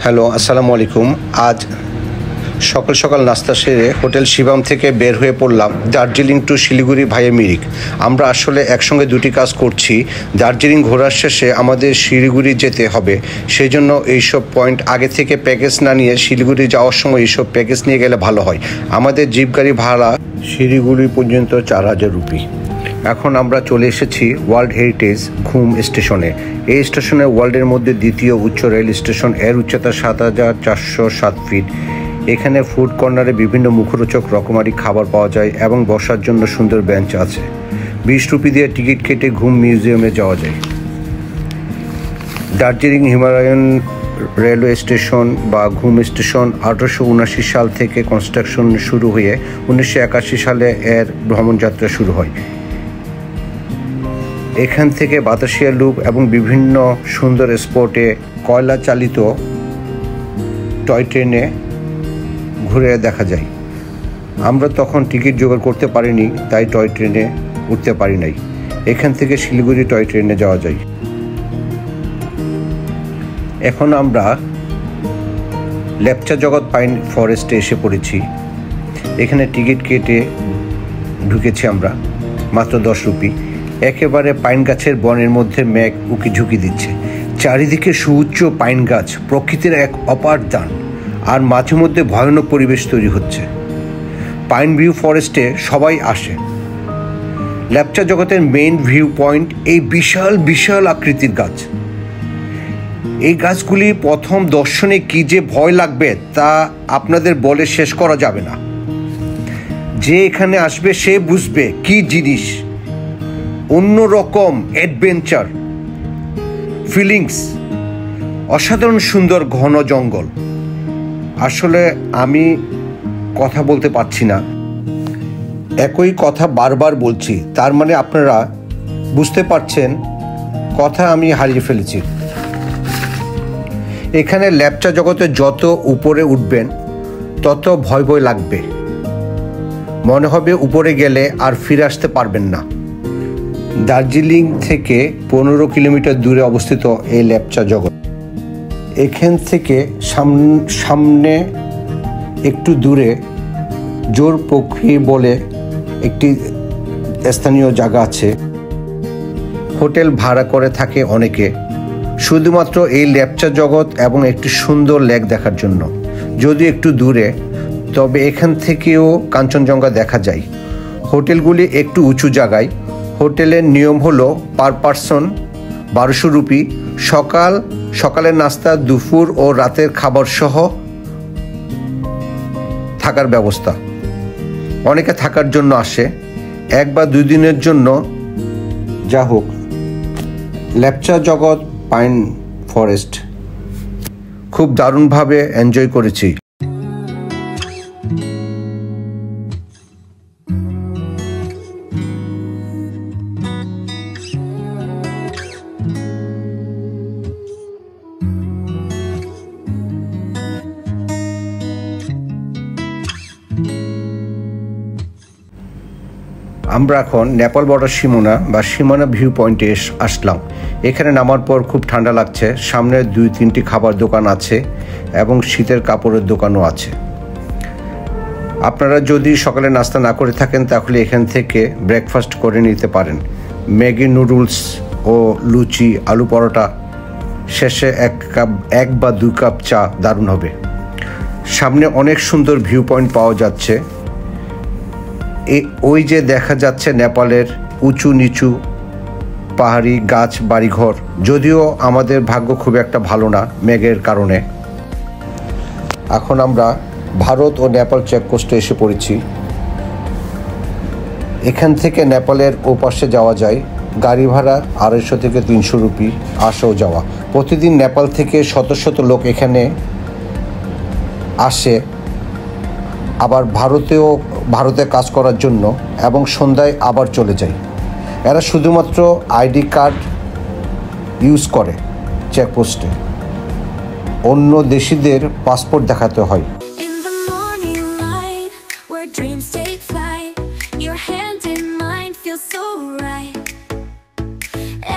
Hello, আসসালামু আলাইকুম। আজ সকাল সকাল নাস্তা সেরে হোটেল শিবম থেকে বের হয়ে পড়লাম দার্জিলিং টু শিলিগুড়ি ভাইয়া মিরিক। আমরা আসলে একসঙ্গে দুটি কাজ করছি। দার্জিলিং ঘোরার শেষে আমাদের শিলিগুড়ি যেতে হবে, সেই জন্য এইসব পয়েন্ট আগে থেকে প্যাকেজ না নিয়ে শিলিগুড়ি যাওয়ার সময় এইসব প্যাকেজ নিয়ে গেলে ভালো হয়। আমাদের জিপ গাড়ি ভাড়া শিলিগুড়ি পর্যন্ত 4000 রুপি। এখন আমরা চলে এসেছি ওয়ার্ল্ড হেরিটেজ ঘুম স্টেশনে। এই স্টেশনে ওয়ার্ল্ডের মধ্যে দ্বিতীয় উচ্চ রেল স্টেশন। এর উচ্চতা 7407 ফিট। এখানে ফুড কর্নারে বিভিন্ন মুখরোচক রকমারি খাবার পাওয়া যায় এবং বসার জন্য সুন্দর বেঞ্চ আছে। 20 রুপি দিয়ে টিকিট কেটে ঘুম মিউজিয়ামে যাওয়া যায়। দার্জিলিং হিমালয়ান রেলওয়ে স্টেশন বা ঘুম স্টেশন 1879 সাল থেকে কনস্ট্রাকশন শুরু হয়ে 1981 সালে এর ভ্রমণযাত্রা শুরু হয়। এখান থেকে বাতাসিয়া লুপ এবং বিভিন্ন সুন্দর স্পটে কয়লা চালিত টয় ট্রেনে ঘুরে দেখা যায়। আমরা তখন টিকিট জোগাড় করতে পারিনি, তাই টয় ট্রেনে উঠতে পারি নাই। এখান থেকে শিলিগুড়ি টয় ট্রেনে যাওয়া যায়। এখন আমরা লেপচা জগৎ পাইন ফরেস্টে এসে পড়েছি। এখানে টিকিট কেটে ঢুকেছি আমরা, মাত্র 10 রুপি। একেবারে পাইন গাছের বনের মধ্যে মেঘ উকি ঝুঁকি দিচ্ছে। চারিদিকে সুউচ্চ পাইন গাছ, প্রকৃতির এক অপার দান। আর মাঝে মধ্যে ভয়ানক পরিবেশ তৈরি হচ্ছে। পাইন ভিউ ফরেস্টে সবাই আসে। লেপচা জগতের মেইন ভিউ পয়েন্ট এই বিশাল বিশাল আকৃতির গাছ। এই গাছগুলি প্রথম দর্শনে কি যে ভয় লাগবে তা আপনাদের বলে শেষ করা যাবে না। যে এখানে আসবে সে বুঝবে কি জিনিস। অন্যরকম অ্যাডভেঞ্চার ফিলিংস, অসাধারণ সুন্দর ঘন জঙ্গল। আসলে আমি কথা বলতে পারছি না, একই কথা বারবার বলছি, তার মানে আপনারা বুঝতে পারছেন কথা আমি হারিয়ে ফেলেছি। এখানে লেপচা জগতে যত উপরে উঠবেন তত ভয় ভয় লাগবে। মনে হবে উপরে গেলে আর ফিরে আসতে পারবেন না। দার্জিলিং থেকে 15 কিলোমিটার দূরে অবস্থিত এই লেপচা জগৎ। এখান থেকে সামনে একটু দূরে জোর পুকুরি বলে একটি স্থানীয় জায়গা আছে। হোটেল ভাড়া করে থাকে অনেকে শুধুমাত্র এই লেপচা জগৎ এবং একটি সুন্দর লেক দেখার জন্য। যদি একটু দূরে, তবে এখান থেকেও কাঞ্চনজঙ্ঘা দেখা যায়। হোটেলগুলি একটু উঁচু জায়গায়। হোটেলের নিয়ম হলো পার পারসন 1200 রুপি। সকালের নাস্তা, দুপুর ও রাতের খাবার সহ থাকার ব্যবস্থা। অনেকে থাকার জন্য আসে 1 বা 2 দিনের জন্য। যা হোক, লেপচা জগৎ পাইন ফরেস্ট খুব দারুণভাবে এনজয় করেছি। আমরা এখন নেপাল বর্ডার সীমানা ভিউ পয়েন্টে আসলাম। এখানে নামার পর খুব ঠান্ডা লাগছে। সামনে 2-3টি খাবার দোকান আছে এবং শীতের কাপড়ের দোকানও আছে। আপনারা যদি সকালে নাস্তা না করে থাকেন তাহলে এখান থেকে ব্রেকফাস্ট করে নিতে পারেন। ম্যাগি নুডলস ও লুচি, আলু পরোটা, শেষে 1 বা 2 কাপ চা দারুণ হবে। সামনে অনেক সুন্দর ভিউ পয়েন্ট পাওয়া যাচ্ছে। ওই যে দেখা যাচ্ছে নেপালের উঁচু নিচু পাহাড়ি গাছ, বাড়িঘর। যদিও আমাদের ভাগ্য খুব একটা ভালো না মেঘের কারণে। এখন আমরা ভারত ও নেপাল চেকপোস্টে এসে পড়েছি। এখান থেকে নেপালের ওপাশে যাওয়া যায়। গাড়ি ভাড়া 250 থেকে 300 রুপি আসা ও যাওয়া। প্রতিদিন নেপাল থেকে শত শত লোক এখানে আসে, আবার ভারতে কাজ করার জন্য, এবং সন্ধ্যায় আবার চলে যায়। এরা শুধুমাত্র আইডি কার্ড ইউজ করে চেকপোস্টে। অন্য দেশিদের পাসপোর্ট দেখাতে হয়।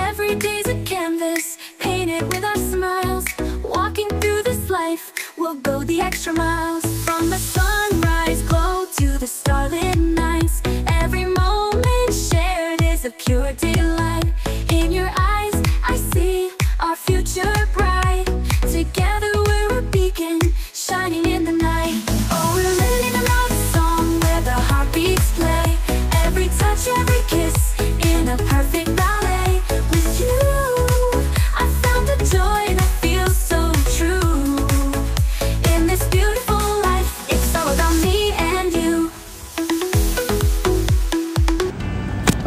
Every day's a canvas painted with our smiles, walking through this life we'll go the extra miles. From the sunrise glow to the starlit nights, every moment shared is a pure delight. In your eyes I see our future bright. Together we're a beacon shining in the night. Oh, we're living a love song where the heartbeats play. Every touch, every kiss in a perfect ballet. With you I found the joy that feels so true. In this beautiful life, it's all about me and you.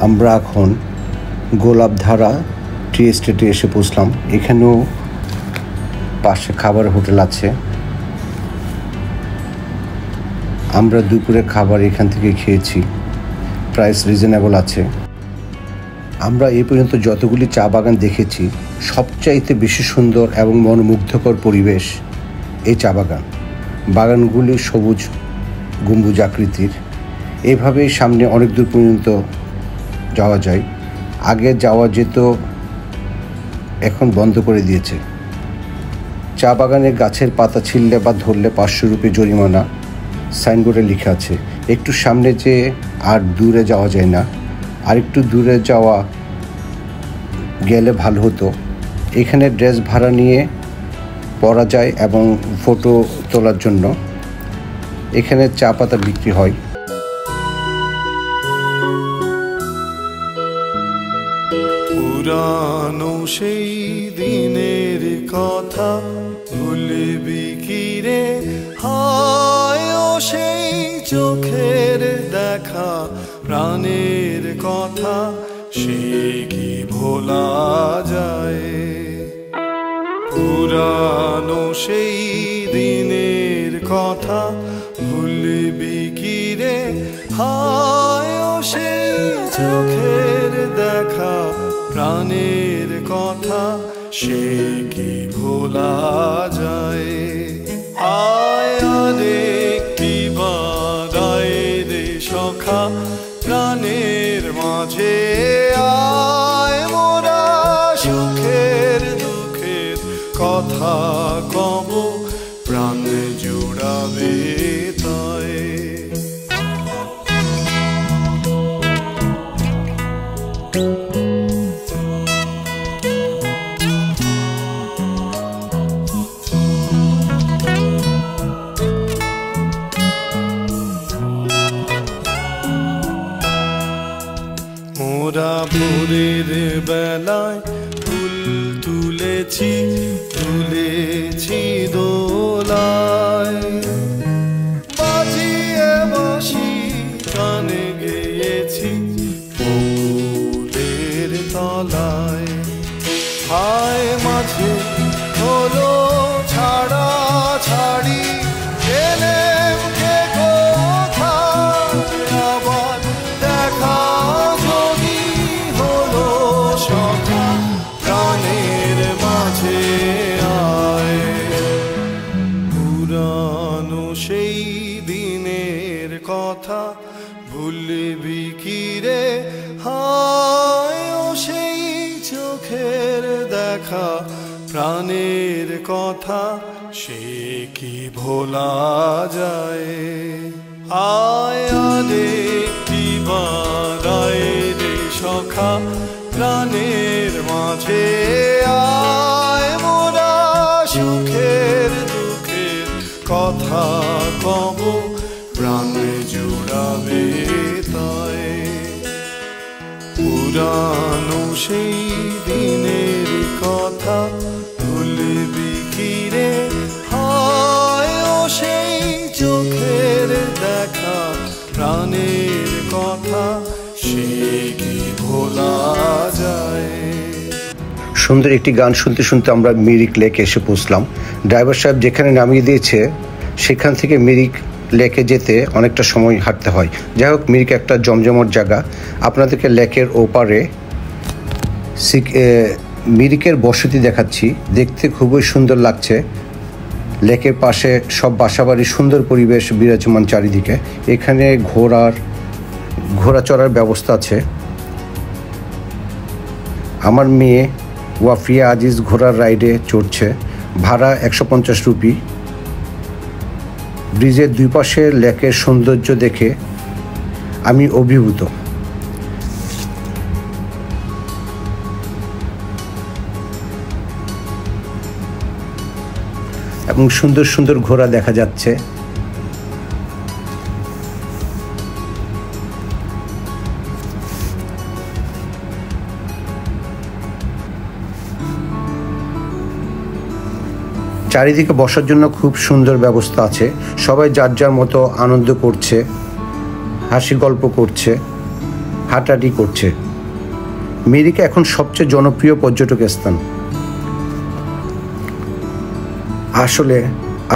আমরা এখন গোলাপধারা টি এস্টেটে এসে পৌঁছলাম। এখানেও পাশে খাবার hotel আছে। আমরা দুপুরে খাবার এখান থেকে খেয়েছি, প্রাইস রিজনেবল আছে। আমরা এই পর্যন্ত যতগুলি চা বাগান দেখেছি সবচাইতে বেশি সুন্দর এবং মনোমুগ্ধকর পরিবেশ এই চা বাগান। বাগানগুলি সবুজ গম্বুজ আকৃতির। এভাবেই সামনে অনেক দূর পর্যন্ত যাওয়া যায়। আগে যাওয়া যেত, এখন বন্ধ করে দিয়েছে। চা বাগানের গাছের পাতা ছিঁড়লে বা ধরলে 500 রুপি জরিমানা সাইনবোর্ডে লেখা আছে। একটু সামনে যে আর দূরে যাওয়া যায় না, আর একটু দূরে যাওয়া গেলে ভালো হতো। এখানে ড্রেস ভাড়া নিয়ে পরা যায় এবং ফটো তোলার জন্য এখানে চা পাতা বিক্রি হয়। পুরানো সেই দিনের কথা ভুলবি কি রে, হায় ও সেই চোখের দেখা প্রাণের কথা সে কি ভোলা যায়। পুরানো সেই দিনের কথা ভুলবি কি রে, হায় ও সেই চোখের দেখা প্রাণের কথা সে কি ভোলা যায়। আয় আরেকটি বার আয় রে সখা প্রাণের মাঝে, আয় মোরা সুখের দুঃখের কথা কব প্রাণ জুড়াবে তাই। মোরা ভোরের বেলায় ফুল তুলেছি তুলেছি দোলায়, বাজিয়ে বাঁশি গানে গেয়েছি ফুলের তলায়। হায় মাঝে হলো ছাড়া ছাড়ি, এলেম কে কোথায় আবার দেখা যদি হলো সখা প্রাণের মাঝে আয়। পুরানো সেই দিনের কথা ভুলবি কি রে, হায় ও সেই চোখের দেখা প্রাণের কথা সে কি ভোলা যায়। আয় আরেকটি বার আয় রে সখা প্রাণের মাঝে, আয় মোরা সুখের দুঃখের কথা কব প্রাণ জুড়াবে তাই। পুরানো সেই দিনের কথা ভুলবি কি রে, হায় ও সেই চোখের দেখা প্রাণের কথা সে কি ভোলা যায়। সুন্দর একটি গান শুনতে শুনতে আমরা মিরিক লেক এসে পৌঁছলাম। ড্রাইভার সাহেব যেখানে নামিয়ে দিয়েছে সেখান থেকে মিরিক লেকে যেতে অনেকটা সময় হাঁটতে হয়। যাই হোক, মিরিক একটা জমজমট জায়গা। আপনাদেরকে লেকের ওপারে মিরিকের বসতি দেখাচ্ছি। দেখতে খুবই সুন্দর লাগছে। লেকের পাশে সব বাসাবাড়ি, সুন্দর পরিবেশ বিরাজমান চারিদিকে। এখানে ঘোড়া চড়ার ব্যবস্থা আছে। আমার মেয়ে ওয়াফিয়া আজিজ ঘোড়ার রাইডে চড়ছে। ভাড়া 150 রুপি। ব্রিজের দুই পাশে লেকের সৌন্দর্য দেখে আমি অভিভূত। এবং সুন্দর সুন্দর ঘোড়া দেখা যাচ্ছে। চারিদিকে বসার জন্য খুব সুন্দর ব্যবস্থা আছে। সবাই যার যার মতো আনন্দ করছে, হাসি গল্প করছে, হাঁটাহাঁটি করছে। মেরিকা এখন সবচেয়ে জনপ্রিয় পর্যটক স্থান।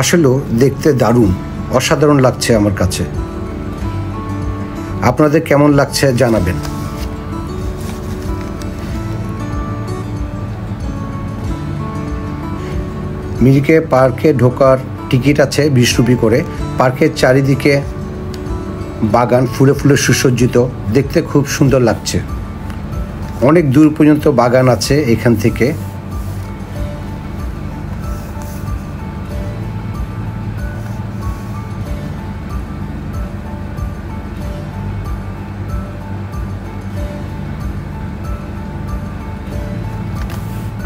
আসলেও দেখতে দারুণ, অসাধারণ লাগছে আমার কাছে। আপনাদের কেমন লাগছে জানাবেন। মিরিকে পার্কে ঢোকার টিকিট আছে 20 রুপি করে। পার্কের চারিদিকে বাগান ফুলে ফুলে সুসজ্জিত, দেখতে খুব সুন্দর লাগছে। অনেক দূর পর্যন্ত বাগান আছে এখান থেকে।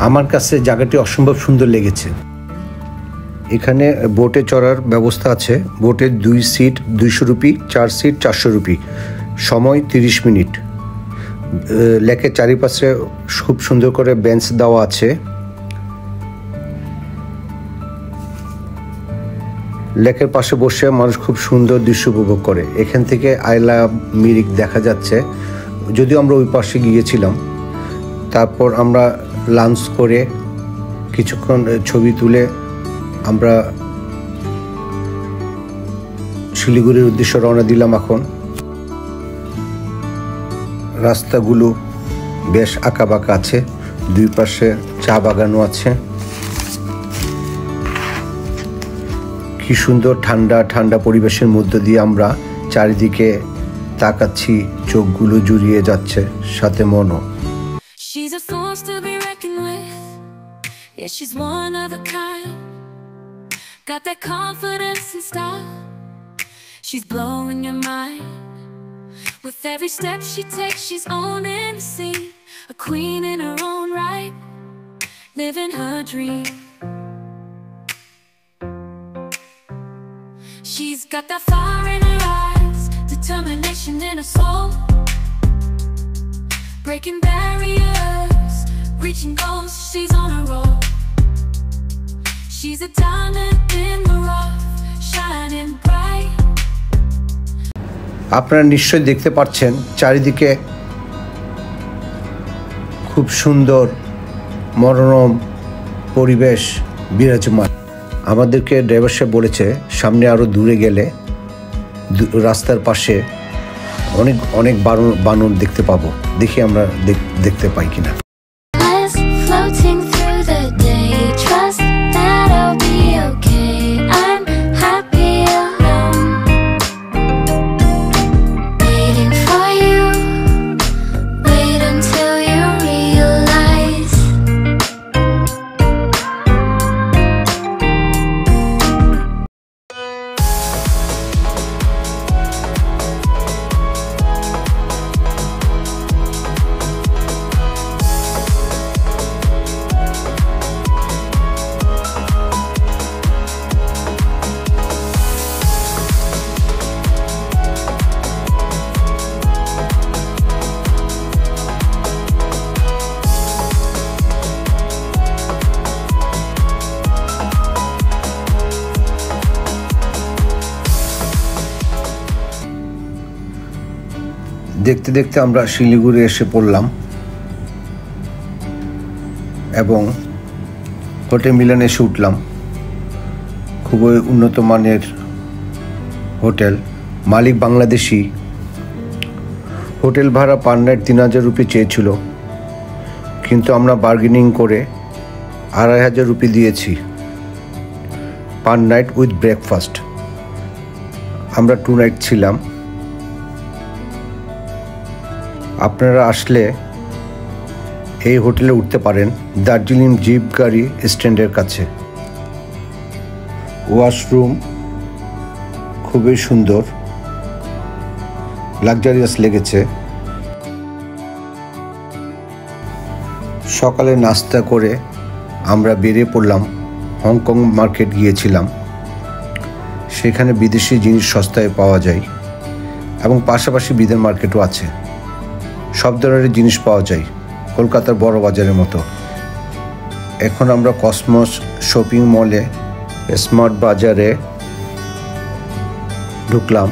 আমার কাছে জায়গাটি অসম্ভব সুন্দর লেগেছে। এখানে বোটে চড়ার ব্যবস্থা আছে। বোটের 2 সিট 200 রুপি, 4 সিট 400 রুপি, সময় 30 মিনিট। লেকের চারিপাশে খুব সুন্দর করে বেঞ্চ দেওয়া আছে। লেকের পাশে বসে মানুষ খুব সুন্দর দৃশ্য উপভোগ করে। এখান থেকে আইলা মিরিক দেখা যাচ্ছে। যদিও আমরা ওই পাশে গিয়েছিলাম। তারপর আমরা লাঞ্চ করে কিছুক্ষণ ছবি তুলে আমরা শিলিগুড়ির উদ্দেশ্যে রওনা দিলাম। এখন রাস্তাগুলো বেশ আঁকাবাঁকা আছে, দুই পাশে চা বাগানও আছে। কি সুন্দর ঠান্ডা ঠান্ডা পরিবেশের মধ্য দিয়ে আমরা চারিদিকে তাকাচ্ছি, চোখগুলো জুড়িয়ে যাচ্ছে, সাথে মনও। She's a force to be reckoned with. Yeah, she's one of a kind. Got that confidence and style. She's blowing your mind. With every step she takes, she's owning the scene. A queen in her own right, living her dream. She's got that fire in her eyes, determination in her soul. Breaking barriers, reaching goals, she's on a roll. She's a diamond in the rough, shining bright. আপনারা নিশ্চয়ই দেখতে পাচ্ছেন চারিদিকে খুব সুন্দর মনোরম পরিবেশ বিরাজমান। আমাদেরকে ড্রাইভার সাহেব বলেছে সামনে আরও দূরে গেলে রাস্তার পাশে অনেক বানর দেখতে পাবো। দেখি আমরা দেখতে পাই কিনা। Floating through the day, trust that I'll be okay. I'm happy alone, waiting for you. Wait until you realize. দেখতে দেখতে আমরা শিলিগুড়ি এসে পড়লাম এবং হোটেল মিলন এসে উঠলাম। খুবই উন্নত মানের হোটেল, মালিক বাংলাদেশি। হোটেল ভাড়া পার নাইট 3000 রুপি চেয়েছিল, কিন্তু আমরা বার্গেনিং করে 2500 রুপি দিয়েছি পার নাইট উইথ ব্রেকফাস্ট। আমরা 2 নাইট ছিলাম। আপনারা আসলে এই হোটেলে উঠতে পারেন দার্জিলিং জিপ গাড়ি স্ট্যান্ডের কাছে। ওয়াশরুম খুবই সুন্দর, লাক্সারিয়াস লেগেছে। সকালে নাস্তা করে আমরা বেরিয়ে পড়লাম। হংকং মার্কেট গিয়েছিলাম, সেখানে বিদেশি জিনিস সস্তায় পাওয়া যায় এবং পাশাপাশি বিদের মার্কেটও আছে। সব ধরনের জিনিস পাওয়া যায় কলকাতার বড় বাজারের মতো। এখন আমরা কসমস শপিং মলে স্মার্ট বাজারে ঢুকলাম।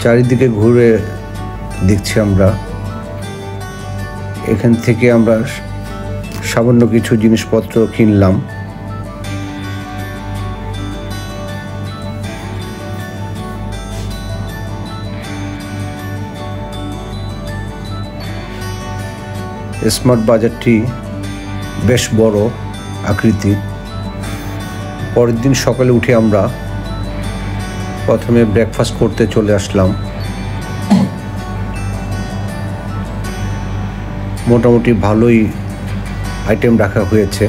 চারিদিকে ঘুরে দেখছি আমরা। এখান থেকে আমরা সামান্য কিছু জিনিসপত্র কিনলাম। স্মার্ট বাজারটি বেশ বড় আকৃতির। পরের দিন সকালে উঠে আমরা প্রথমে ব্রেকফাস্ট করতে চলে আসলাম। মোটামুটি ভালোই আইটেম রাখা হয়েছে।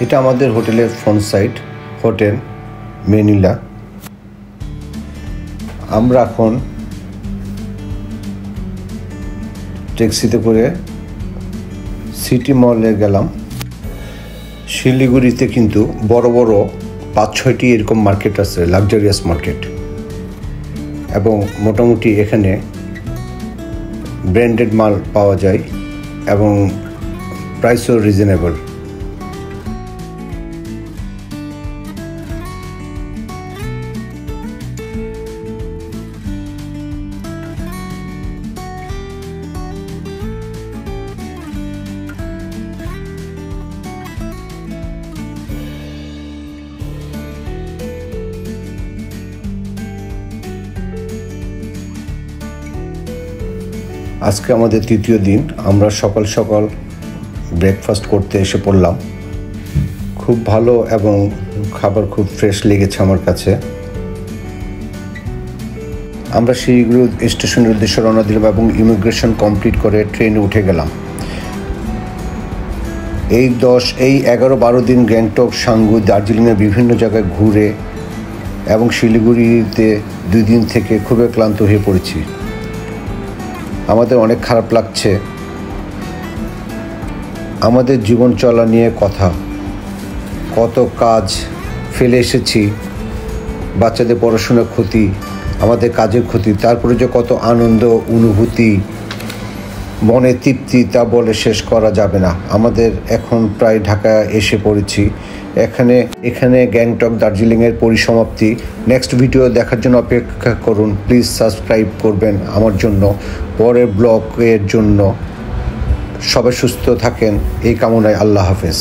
এটা আমাদের হোটেলের ফ্রন্ট সাইড, হোটেল মেনিলা। আমরা এখন ট্যাক্সিতে করে সিটি মলে গেলাম। শিলিগুড়িতে কিন্তু বড় বড় 5-6টি এরকম মার্কেট আছে, লাক্সারিয়াস মার্কেট, এবং মোটামুটি এখানে ব্র্যান্ডেড মাল পাওয়া যায় এবং প্রাইসও রিজনেবল। আজকে আমাদের তৃতীয় দিন। আমরা সকাল সকাল ব্রেকফাস্ট করতে এসে পড়লাম। খুব ভালো এবং খাবার খুব ফ্রেশ লেগেছে আমার কাছে। আমরা শিলিগুড়ি স্টেশনের উদ্দেশ্যে রওনা দিলাম এবং ইমিগ্রেশন কমপ্লিট করে ট্রেনে উঠে গেলাম। এই 11-12 দিন গ্যাংটক, সাংগু, দার্জিলিংয়ের বিভিন্ন জায়গায় ঘুরে এবং শিলিগুড়িতে 2 দিন থেকে খুবই ক্লান্ত হয়ে পড়েছি। আমাদের অনেক খারাপ লাগছে। আমাদের জীবন চলা নিয়ে কথা, কত কাজ ফেলে এসেছি, বাচ্চাদের পড়াশোনার ক্ষতি, আমাদের কাজের ক্ষতি, তারপরে যে কত আনন্দ, অনুভূতি, মনে তৃপ্তি, তা বলে শেষ করা যাবে না। আমাদের এখন প্রায় ঢাকা এসে পড়েছি। এখানে গ্যাংটক, দার্জিলিংয়ের পরিসমাপ্তি। নেক্সট ভিডিও দেখার জন্য অপেক্ষা করুন। প্লিজ সাবস্ক্রাইব করবেন আমার জন্য। পরের ব্লগের জন্য সবাই সুস্থ থাকেন এই কামনায়। আল্লাহ হাফেজ।